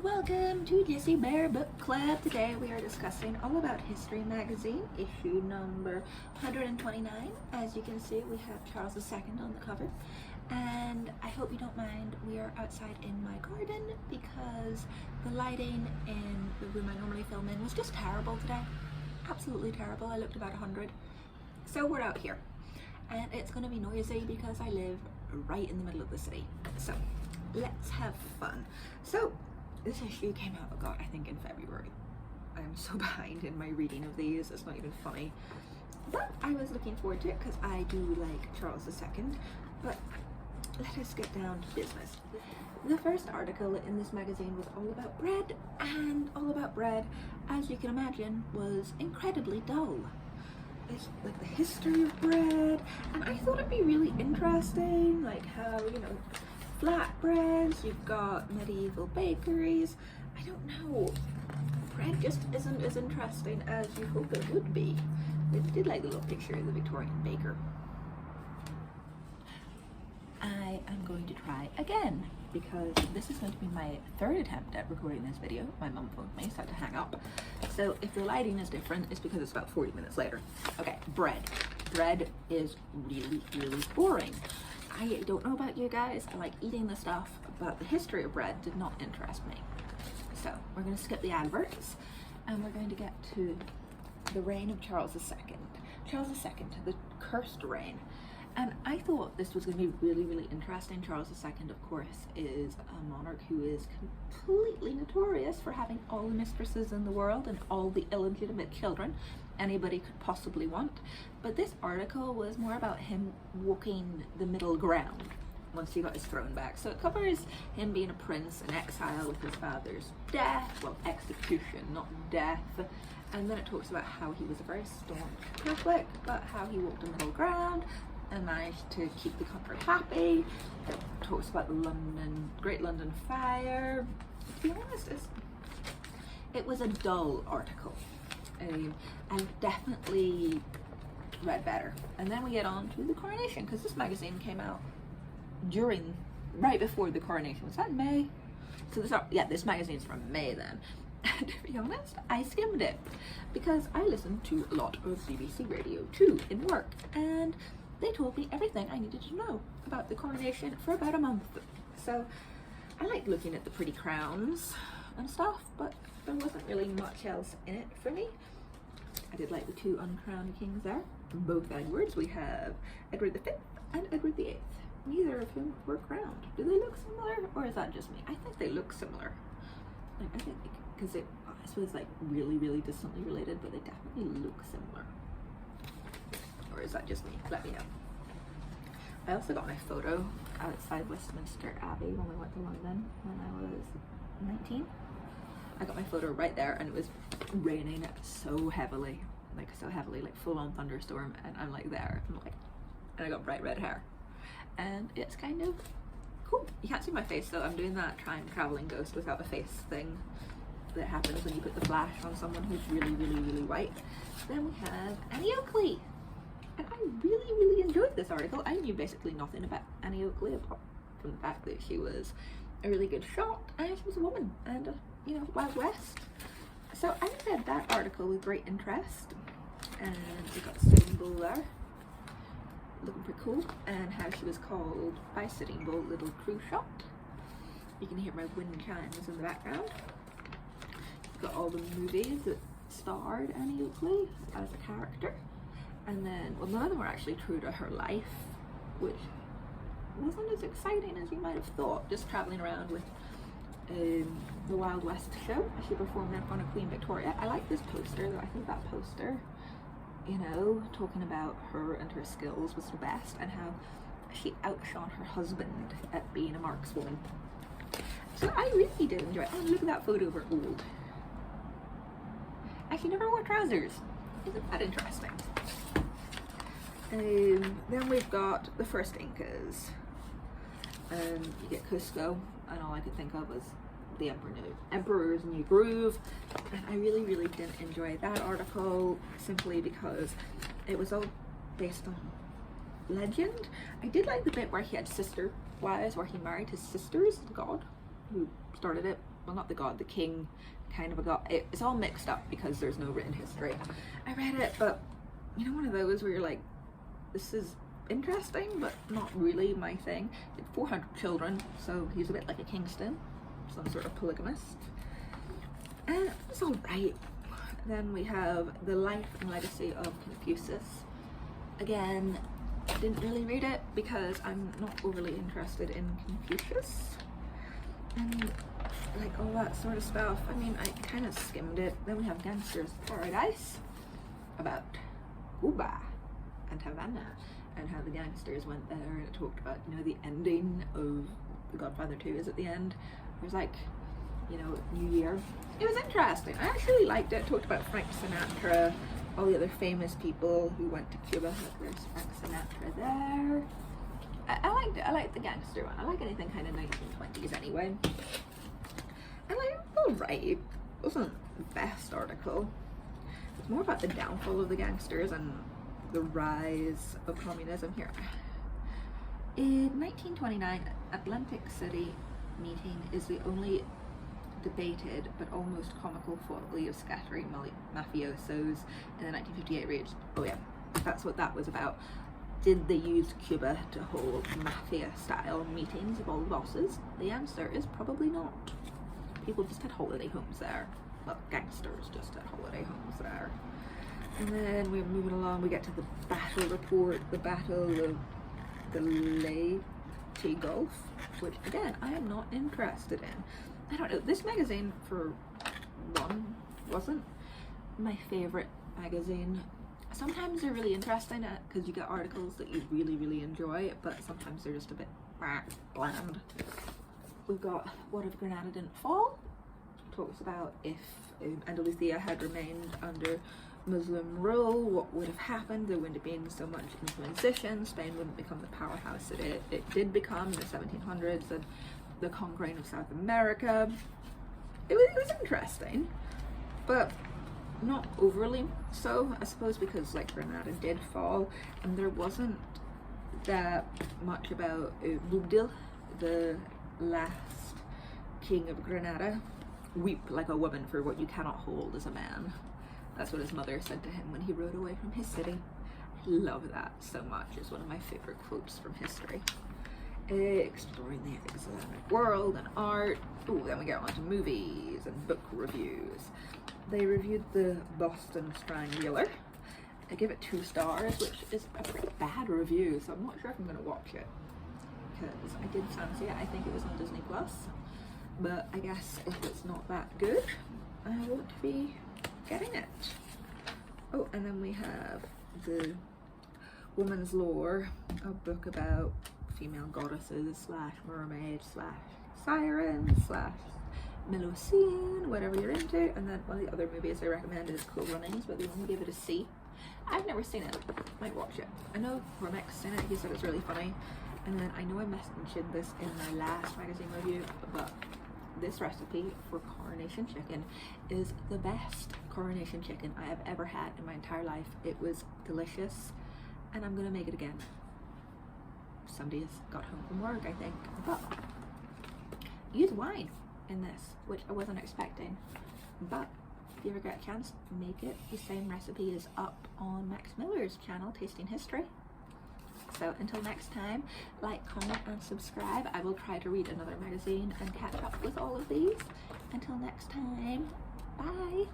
welcome to Jessie Bear Book Club. Today we are discussing all about History Magazine, issue number 129. As you can see, we have Charles II on the cover. And I hope you don't mind, we are outside in my garden because the lighting in the room I normally film in was just terrible today. Absolutely terrible. I looked about 100. So we're out here. And it's going to be noisy because I live right in the middle of the city. So let's have fun. So this issue came out, oh God, I think in February. I'm so behind in my reading of these, it's not even funny. But I was looking forward to it because I do like Charles II. But let us get down to business. The first article in this magazine was all about bread, and all about bread, as you can imagine, was incredibly dull. It's like the history of bread, and I thought it'd be really interesting, like how, you know, flatbreads, you've got medieval bakeries. I don't know, bread just isn't as interesting as you hope it would be. I did like the little picture of the Victorian baker. I am going to try again because this is going to be my third attempt at recording this video. My mum phoned me, so I had to hang up. So if the lighting is different, it's because it's about 40 minutes later. Okay, bread. Bread is really, really boring. I don't know about you guys, I like eating the stuff, but the history of bread did not interest me. So we're going to skip the adverts and we're going to get to the reign of Charles II. Charles II, the cursed reign. And I thought this was going to be really, really interesting. Charles II, of course, is a monarch who is completely notorious for having all the mistresses in the world and all the illegitimate children anybody could possibly want. But this article was more about him walking the middle ground once he got his throne back. So it covers him being a prince in exile with his father's death, well, execution, not death. And then it talks about how he was a very staunch Catholic, but how he walked the middle ground and managed to keep the country happy. It talks about the Great London Fire. To be honest, it was a dull article. I've definitely read better. And then we get on to the coronation, because this magazine came out right before the coronation. Was that in May? So this magazine's from May then. And to be honest, I skimmed it because I listened to a lot of BBC Radio 2 in work, and they told me everything I needed to know about the coronation for about a month. So I liked looking at the pretty crowns and stuff, but there wasn't really much else in it for me. I did like the two uncrowned kings there, both Edwards. We have Edward V and Edward VIII. Neither of whom were crowned. Do they look similar, or is that just me? I think they look similar. Like, I think because I suppose like really, really distantly related, but they definitely look similar. Or is that just me? Let me know. I also got my photo outside Westminster Abbey when we went to London when I was 19. I got my photo right there, and it was raining so heavily, like full on thunderstorm, and I'm like there, and I got bright red hair, and it's kind of cool. You can't see my face though. I'm doing that traveling ghost without a face thing that happens when you put the flash on someone who's really, really, really white. Then we have Annie Oakley. And I really, really enjoyed this article. I knew basically nothing about Annie Oakley apart from the fact that she was a really good shot and she was a woman and, you know, Wild West. So I read that article with great interest, and we got Sitting Bull there, looking pretty cool, and how she was called by Sitting Bull Little Crew Shot. You can hear my wind chimes in the background. You've got all the movies that starred Annie Oakley as a character. And then, well, none of them were actually true to her life, which wasn't as exciting as you might have thought, just traveling around with the Wild West show. She performed in front of Queen Victoria. I like this poster, though. I think that poster, you know, talking about her and her skills was the best, and how she outshone her husband at being a markswoman. So I really did enjoy it. Oh, look at that photo of her old. And she never wore trousers. Isn't that interesting? Then we've got the first Incas. You get Cusco, and all I could think of was the Emperor's New Groove. And I really, really didn't enjoy that article simply because it was all based on legend. I did like the bit where he had sister wives, where he married his sisters, the god who started it, well, not the god, the king, kind of a god. It's all mixed up because there's no written history. I read it, but you know, one of those where you're like, this is interesting, but not really my thing. He had 400 children, so he's a bit like a Kingston, some sort of polygamist. And it's all right. Then we have The Life and Legacy of Confucius. Again, I didn't really read it because I'm not overly interested in Confucius and like all that sort of stuff. I mean, I kind of skimmed it. Then we have Gangster's Paradise, about Cuba and Havana and how the gangsters went there, and it talked about, you know, the ending of The Godfather 2 is at the end. It was like, you know, New Year. It was interesting. I actually liked it. It talked about Frank Sinatra, all the other famous people who went to Cuba. Like, there's Frank Sinatra there. I liked it. I liked the gangster one. I like anything kind of 1920s anyway. And like, alright. It wasn't the best article. It's more about the downfall of the gangsters and the rise of communism here. In 1929, Atlantic City meeting is the only debated but almost comical folly of scattering mafiosos in the 1958 rage. Oh yeah, that's what that was about. Did they use Cuba to hold mafia-style meetings of all the bosses? The answer is probably not. People just had holiday homes there. Well, gangsters just had holiday homes there. And then we're moving along, we get to the battle report, the Battle of the Leyte Gulf, which again, I am not interested in. I don't know, this magazine, for one, wasn't my favorite magazine. Sometimes they're really interesting because you get articles that you really, really enjoy, but sometimes they're just a bit bland. We've got What If Granada Didn't Fall? Talks about if Andalusia had remained under Muslim rule, what would have happened? There wouldn't have been so much Inquisition. Spain wouldn't become the powerhouse that it did become in the 1700s, and the conquering of South America. It was interesting, but not overly so, I suppose, because like Granada did fall, and there wasn't that much about Boabdil, the last king of Granada. Weep like a woman for what you cannot hold as a man. That's what his mother said to him when he rode away from his city. I love that so much. It's one of my favorite quotes from history. Exploring the Islamic world and art. Ooh, then we get on to movies and book reviews. They reviewed The Boston Strangler. I give it 2 stars, which is a pretty bad review, so I'm not sure if I'm going to watch it, because I did fancy it. I think it was on Disney Plus, but I guess if it's not that good, I won't be getting it. Oh, and then we have The Woman's Lore, a book about female goddesses slash mermaids slash sirens slash Mélocine, whatever you're into. And then one of the other movies I recommend is Cool Runnings, but they only give it a C. I've never seen it. Might watch it. I know Cormac's seen it. He said it's really funny. And then I know I mentioned this in my last magazine review, but this recipe for coronation chicken is the best coronation chicken I have ever had in my entire life. It was delicious, and I'm gonna make it again. Somebody has got home from work, I think. But use wine in this, which I wasn't expecting. But if you ever get a chance, make it. The same recipe is up on Max Miller's channel, Tasting History. So until next time, like, comment, and subscribe. I will try to read another magazine and catch up with all of these. Until next time, bye.